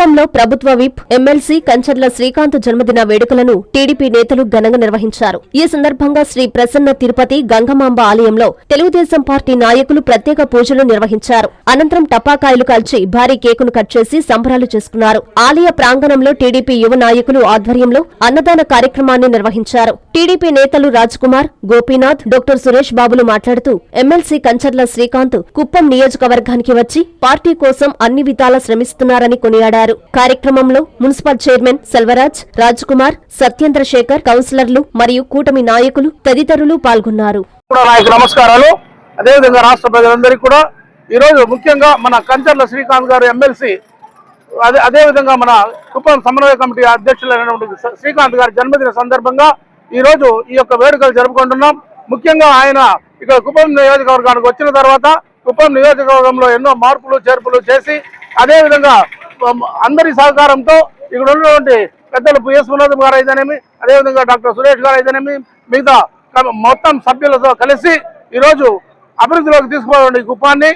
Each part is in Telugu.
కుప్పంలో ప్రభుత్వ విప్ ఎమ్మెల్సీ కంచర్ల శ్రీకాంత్ జన్మదిన వేడుకలను టీడీపీ నేతలు ఘనంగా నిర్వహించారు. ఈ సందర్భంగా శ్రీ ప్రసన్న తిరుపతి గంగమాంబ ఆలయంలో తెలుగుదేశం పార్టీ నాయకులు ప్రత్యేక పూజలు నిర్వహించారు. అనంతరం టపాకాయలు కాల్చి భారీ కేకును కట్ చేసి సంబరాలు చేసుకున్నారు. ఆలయ ప్రాంగణంలో టీడీపీ యువ నాయకులు ఆధ్వర్యంలో అన్నదాన కార్యక్రమాన్ని నిర్వహించారు. టీడీపీ నేతలు రాజ్ కుమార్, గోపీనాథ్, డాక్టర్ సురేష్ బాబులు మాట్లాడుతూ ఎమ్మెల్సీ కంచర్ల శ్రీకాంత్ కుప్పం నియోజకవర్గానికి వచ్చి పార్టీ కోసం అన్ని విధాలా శ్రమిస్తున్నారని కొనియాడారు. కార్యక్రమంలో మున్సిపల్ చైర్మన్ సెల్వరాజ్, రాజ్ కుమార్, సత్యేంద్రశేఖర్, కౌన్సిలర్లు మరియు కూటమి నాయకులు తదితరులు పాల్గొన్నారు. నమస్కారాలు. అదేవిధంగా రాష్ట్ర ప్రజలందరికీ కూడా ఈరోజు ముఖ్యంగా మన కంచర్ల శ్రీకాంత్ గారు ఎమ్మెల్సీ, అదేవిధంగా మన కుప్పం సమన్వయ కమిటీ అధ్యక్షులైనటువంటి శ్రీకాంత్ గారి జన్మదిన సందర్భంగా ఈరోజు ఈ యొక్క వేడుకలు జరుపుకుంటున్నాం. ముఖ్యంగా ఆయన ఇక్కడ కుప్పం నియోజకవర్గానికి వచ్చిన తర్వాత కుప్పం నియోజకవర్గంలో ఎన్నో మార్పులు చేర్పులు చేసి అదేవిధంగా అందరి సహకారంతో ఇక్కడ ఉన్నటువంటి పెద్దలు పిఎస్ వినోదం గారు అయితేనేమి, అదేవిధంగా డాక్టర్ సురేష్ గారు అయితేనేమి, మిగతా మొత్తం సభ్యులతో కలిసి ఈరోజు అభివృద్ధిలోకి తీసుకుపోవడం, ఈ కుప్పాన్ని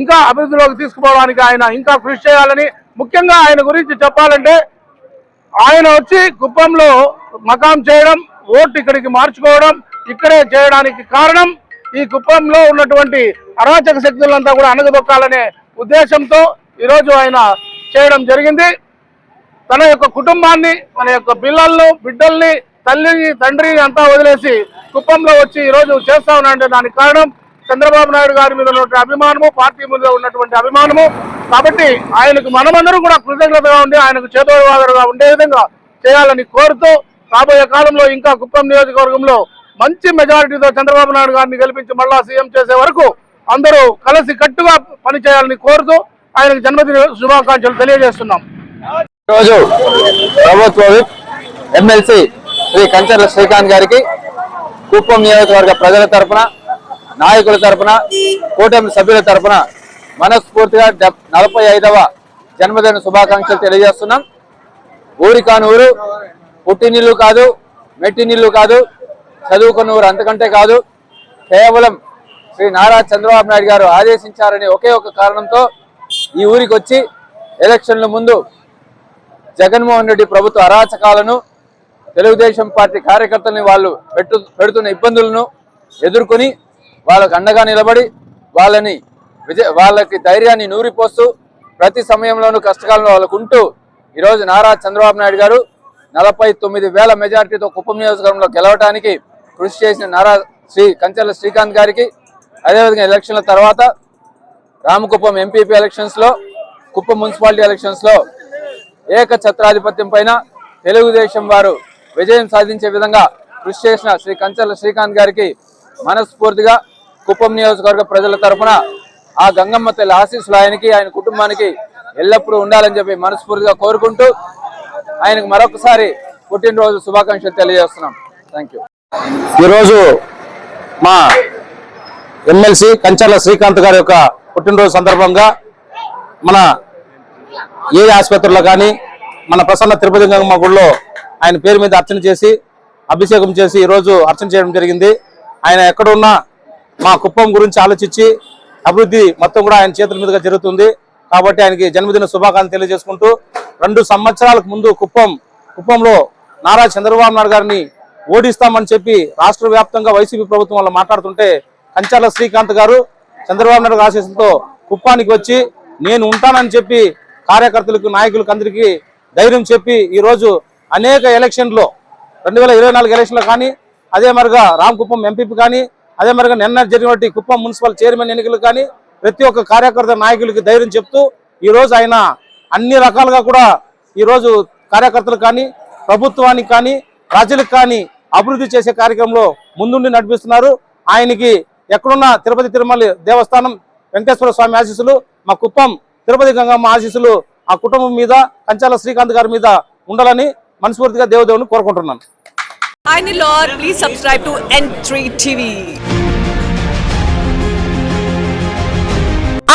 ఇంకా అభివృద్ధిలోకి తీసుకుపోవడానికి ఆయన ఇంకా కృషి చేయాలని, ముఖ్యంగా ఆయన గురించి చెప్పాలంటే ఆయన వచ్చి కుప్పంలో మకాం చేయడం, ఓటు ఇక్కడికి మార్చుకోవడం, ఇక్కడే చేయడానికి కారణం ఈ కుప్పంలో ఉన్నటువంటి అరాచక శక్తులంతా కూడా అణగదొక్కాలనే ఉద్దేశంతో ఈరోజు ఆయన చేయడం జరిగింది. తన యొక్క కుటుంబాన్ని, తన యొక్క పిల్లలను, బిడ్డల్ని, తల్లిని, తండ్రిని అంతా వదిలేసి కుప్పంలో వచ్చి ఈరోజు చేస్తా ఉన్నాడంటే దానికి కారణం చంద్రబాబు నాయుడు గారి మీద ఉన్నటువంటి అభిమానము, పార్టీ మీద ఉన్నటువంటి అభిమానము. కాబట్టి ఆయనకు మనమందరం కూడా కృతజ్ఞతగా ఉండి ఆయనకు చేదోడువాదరుగా ఉండే విధంగా చేయాలని కోరుతూ రాబోయే కాలంలో ఇంకా కుప్పం నియోజకవర్గంలో మంచి మెజారిటీతో చంద్రబాబు నాయుడు గారిని గెలిపించి మళ్ళా సీఎం చేసే వరకు అందరూ కలిసి కట్టుగా పనిచేయాలని కోరుతూ ఆయనకు జన్మదిన శుభాకాంక్షలు తెలియజేస్తున్నాం. ఈరోజు ప్రభుత్వ విప్ ఎమ్మెల్సీ శ్రీ కంచర్ల శ్రీకాంత్ గారికి కుప్పం నియోజకవర్గ ప్రజల తరఫున, నాయకుల తరఫున, కూటమి సభ్యుల తరఫున మనస్ఫూర్తిగా 45వ జన్మదిన శుభాకాంక్షలు తెలియజేస్తున్నాం. ఊరి కాని ఊరు, పుట్టినిల్లు కాదు, మెట్టినిల్లు కాదు, చదువుకున్న ఊరు అంతకంటే కాదు, కేవలం శ్రీ నారా చంద్రబాబు నాయుడు గారు ఆదేశించారని ఒకే ఒక కారణంతో ఈ ఊరికి వచ్చి ఎలక్షన్ల ముందు జగన్మోహన్ రెడ్డి ప్రభుత్వ అరాచకాలను, తెలుగుదేశం పార్టీ కార్యకర్తల్ని వాళ్ళు పెడుతున్న ఇబ్బందులను ఎదుర్కొని వాళ్ళకు అండగా నిలబడి వాళ్ళకి ధైర్యాన్ని నూరిపోస్తూ ప్రతి సమయంలోనూ కష్టకాలంలో వాళ్ళకు ఉంటూ ఈరోజు నారా చంద్రబాబు నాయుడు గారు 49,000 మెజారిటీతో కుప్పం నియోజకవర్గంలో గెలవడానికి కృషి చేసిన నారా కంచర్ల శ్రీకాంత్ గారికి, అదేవిధంగా ఎలక్షన్ల తర్వాత రామకుప్పం ఎంపీపీ ఎలక్షన్స్లో, కుప్పం మున్సిపాలిటీ ఎలక్షన్స్లో ఏకఛత్రాధిపత్యం పైన తెలుగుదేశం వారు విజయం సాధించే విధంగా కృషి చేసిన శ్రీ కంచర్ల శ్రీకాంత్ గారికి మనస్ఫూర్తిగా కుప్పం నియోజకవర్గ ప్రజల తరఫున ఆ గంగమ్మ తల్లి ఆశీస్సులు ఆయనకి, ఆయన కుటుంబానికి ఎల్లప్పుడూ ఉండాలని చెప్పి మనస్ఫూర్తిగా కోరుకుంటూ ఆయనకు మరొకసారి పుట్టినరోజు శుభాకాంక్షలు తెలియజేస్తున్నాం. Thank you. ఈరోజు మా ఎమ్మెల్సీ కంచర్ల శ్రీకాంత్ గారి యొక్క పుట్టినరోజు సందర్భంగా మన ఏ ఆసుపత్రిలో కానీ మన ప్రసన్న తిరుపతి గంగమ్మ గుడిలో ఆయన పేరు మీద అర్చన చేసి అభిషేకం చేసి ఈరోజు అర్చన చేయడం జరిగింది. ఆయన ఎక్కడున్నా మా కుప్పం గురించి ఆలోచించి అభివృద్ధి మొత్తం కూడా ఆయన చేతుల మీదుగా జరుగుతుంది. కాబట్టి ఆయనకి జన్మదిన శుభాకాంక్షలు తెలియజేసుకుంటూ 2 సంవత్సరాలకు ముందు కుప్పంలో నారా చంద్రబాబు నాయుడు గారిని ఓడిస్తామని చెప్పి రాష్ట్ర వ్యాప్తంగా వైసీపీ ప్రభుత్వం వల్ల మాట్లాడుతుంటే కంచర్ల శ్రీకాంత్ గారు చంద్రబాబు నాయుడు ఆశీస్సులతో కుప్పానికి వచ్చి నేను ఉంటానని చెప్పి కార్యకర్తలకు, నాయకులకు అందరికీ ధైర్యం చెప్పి ఈరోజు అనేక ఎలక్షన్లో 2024 ఎలక్షన్లో కానీ, అదే మరిగా రామకుప్పం ఎంపీపీ కానీ, అదే మరిగా నిన్న జరిగినటువంటి కుప్పం మున్సిపల్ చైర్మన్ ఎన్నికలు కానీ ప్రతి ఒక్క కార్యకర్త, నాయకులకి ధైర్యం చెప్తూ ఈరోజు ఆయన అన్ని రకాలుగా కూడా ఈరోజు కార్యకర్తలకు కానీ, ప్రభుత్వానికి కానీ, ప్రజలకు కానీ అభివృద్ధి చేసే కార్యక్రమంలో ముందుండి నడిపిస్తున్నారు. ఆయనకి ఎక్కడున్న తిరుపతి తిరుమల దేవస్థానం వెంకటేశ్వర స్వామి ఆశీస్సులు, మా కుప్పం తిరుపతి గంగమ్మ ఆశీస్సులు ఆ కుటుంబం మీద, కంచర్ల శ్రీకాంత్ గారి మీద ఉండాలని మనస్ఫూర్తిగా దేవదేవుని కోరుకుంటున్నాను. Please subscribe to N3 TV.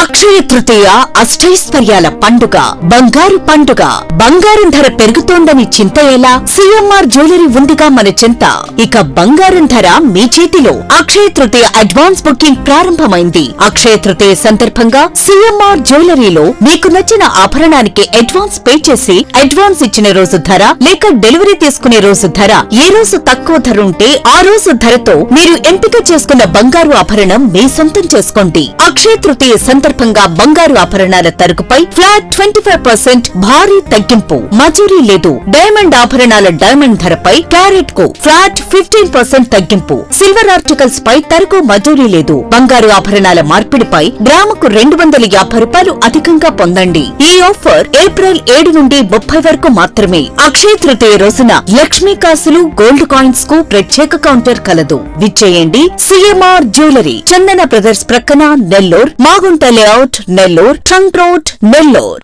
Akshaya Tritiya అష్టైశ్వర్యాల పండుగ, బంగారు పండుగ. బంగారం ధర పెరుగుతోందని చింత ఎలా? సిఎంఆర్ జ్యువెలరీ ఉందిగా మన చింత. ఇక బంగారం ధర మీ చేతిలో. అక్షయ తృతీయ అడ్వాన్స్ బుకింగ్ ప్రారంభమైంది. అక్షయ తృతీయ సందర్భంగా సిఎంఆర్ జ్యువెలరీలో మీకు నచ్చిన ఆభరణానికి అడ్వాన్స్ పే చేసి అడ్వాన్స్ ఇచ్చిన రోజు ధర లేక డెలివరీ తీసుకునే రోజు ధర, ఏ రోజు తక్కువ ధర ఉంటే ఆ రోజు ధరతో మీరు ఎంపిక చేసుకున్న బంగారు ఆభరణం మీ సొంతం చేసుకోండి. అక్షయ తృతీయ సందర్భంగా బంగారు ఆభరణాల తరుగుపై ఫ్లాట్ 25% భారీ తగ్గింపు. మజూరీ లేదు. డైమండ్ ఆభరణాల డైమండ్ ధరపై క్యారెట్ కు ఫ్లాట్ 15% తగ్గింపు. సిల్వర్ ఆర్టికల్స్ పై తరుగు మజూరీ లేదు. బంగారు ఆభరణాల మార్పిడిపై గ్రాముకు 250 రూపాయలు అధికంగా పొందండి. ఈ ఆఫర్ ఏప్రిల్ 7 నుండి 30 వరకు మాత్రమే. అక్షయ తృతీయ రోజున లక్ష్మీ కాసులు, గోల్డ్ కాయిన్స్ కు ప్రత్యేక కౌంటర్ కలదు. విచ్చేయండి సిఎంఆర్ జ్యువెలరీ, చందన బ్రదర్స్ ప్రక్కన, Nellore, Magunta layout, Nellore, trunk road, Nellore.